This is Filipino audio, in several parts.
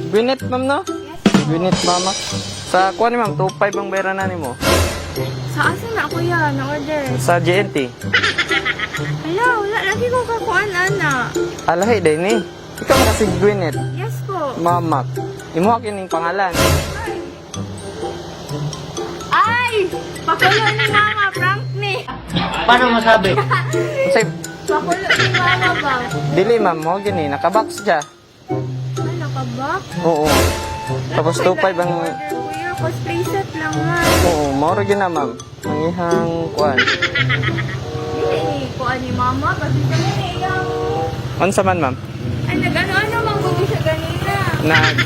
Gwyneth, ma'am, no? Yes. Gwyneth, mama. Sa kuha ni ma'am, 2.5 ang bayaran na mo. Sa asa na kuya, na-order. Sa GNT. Hala, wala lagi ko kakuan, ana. Alahi, day ni. Ikaw mo kasi Gwyneth. Yes po. Mama. Imo akin yung pangalan. Ay! Pakulo ni mama, prank ni. Paano masabi? Say, Pakulo ni mama ba? dili ma'am, mo gini, nakabox siya. Ay, nakabak. Oo. Tapos 2.5 ang... Order kuya, cosplay set lang man. Oo, mauro gina ma'am. Ang ihang kuan. Hindi, kuan ni mama. Kasi kami na iyang... Unsa man ma'am? Ay, nag-ano-ano manggugo siya ganina. Nag...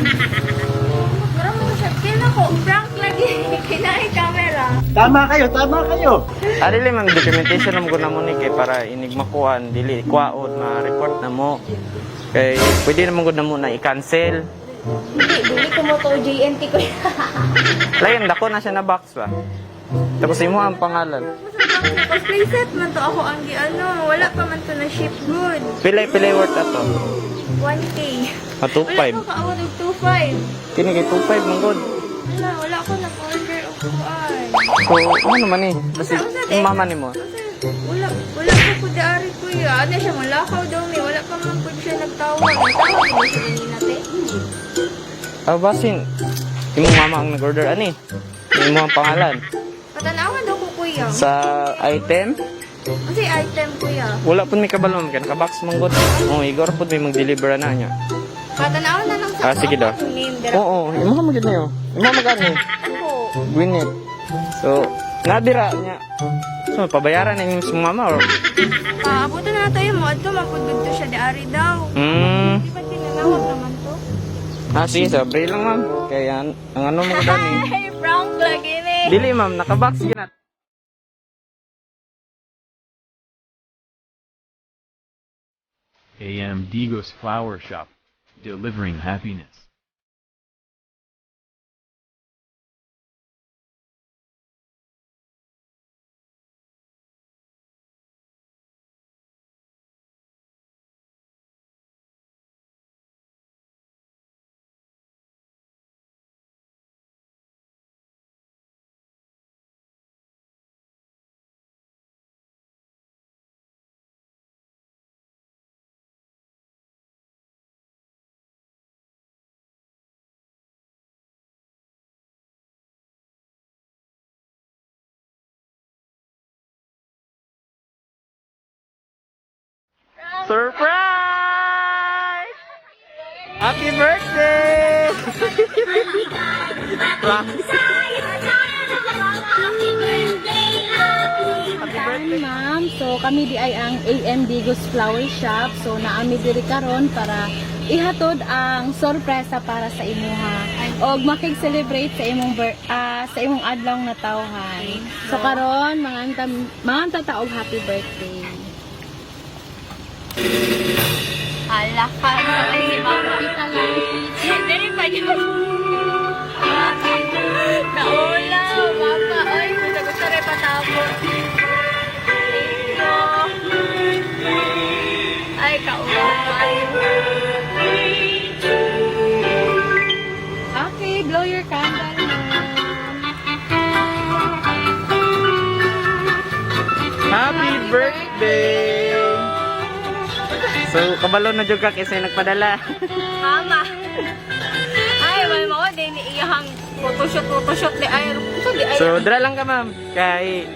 Parang mo siya, kailan ko, prank lagi. Kinahin camera. Tama kayo, tama kayo. Dili ma'am, documentation naman ko na mo ni kay para inig makuan, dili kwaod, ma-report na mo. Kay pwede naman ko na mo na i-cancel. Hindi, dili ko mo to JNT ko. Layan, dako na siya na box ba? Tapos imo ang pangalan. Cosplay set man to ako ang ano. Wala pa man to na ship good. Pilay worth ato. 1K. Ah, 2.5. Wala ko kaawad og 2.5. Kini kay 2.5 man god. Wala ko nag-order og kuan. So, ano man eh? Kasi yung mama ni mo. Wala ko po diari kuya. Ano siya, malakaw daw mi. Wala pa man po siya nagtawag. Nagtawag mo siya kanina te. Ah, basin. Imong mama ang nag-order ani. Imo ang pangalan. Patanawan daw ko kuya. Sa item, Kasi item kuya. wala pud may kabalo ma'am kan ka-box man god. Oh, igor pud may mag-deliver na niya. Patanawan na lang sa Ah, sige daw. name dira. Oo, imo ka magid na yo. Imo magani. Ako. Gwyneth. So, nadira niya. So, pabayaran na yung mama or? Abutan na tayo mo. Adto mapudod to siya diari daw. Di ba tinanawag naman to? Ah, sige, sabi lang ma'am. Kaya, ang ano mo dani. Ay, prank lagi ni. Dili ma'am, nakabox ginat. AM Digos Flower Shop, delivering happiness. Surprise! Happy birthday! Ma'am, so kami di ay ang AM Digos Flower Shop. So naami diri karon para ihatod ang sorpresa para sa imuha. Og makig-celebrate sa imong adlaw na tawhan. So karon mga taog happy birthday. Ala ka. Ay, si mama. Kita lang. Dili pa niyo. Naulaw, mama. Ay, gusto rin patapos. Ay, kaulay. Okay, blow your candle, ma'am. Happy birthday! So, kabalo na jud ka kasi nagpadala. Mama. Ay, may mga din iyahang photoshoot di ay. Di ay. So, dra lang ka ma'am. Kay...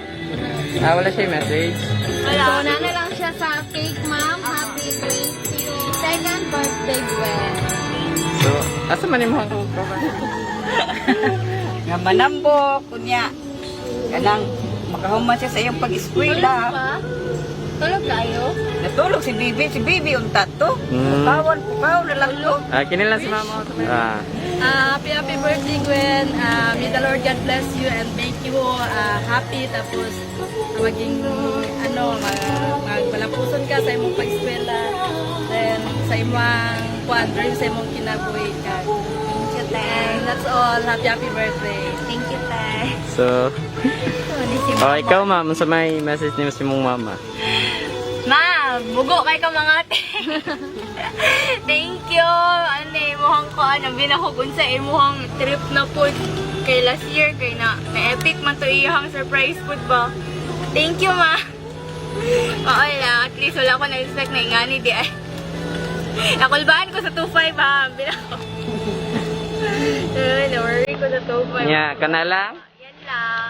wala siya yung message. So, nana lang siya sa cake, ma'am. Happy 22nd birthday, Gwen. So, asa man yung mga kukuha? Nga manambo, kunya. Kanang makahuman siya sa iyong Tulog pag-eskwela. pa? Tulog kayo? Natulog si Bibi untat to. Pukawan na lang to. Kinilan si mama. Happy birthday, Gwen. May the Lord God bless you and make you happy. Tapos maging magpalapuson ka sa imong pag-eskwela. Then sa imong dream sa imong kinabuhi ka. Thank you, Tay. And that's all. Happy birthday. Thank you, Tay. So, ikaw ma'am, sa may message niyo si mong mama. Ma'am, Bugo kay ka mga ate. Thank you. Ano imuhang ko binahog unsa imuhang trip na pod kay last year kay na epic man to iyang surprise pod ba. Thank you ma. Oo lang, at least wala ko na-expect na ingani di ay. Nakulbaan ko sa 2.5 ha. Binahog. No worry ko sa 2.5. Nya, kana lang. Yan lang.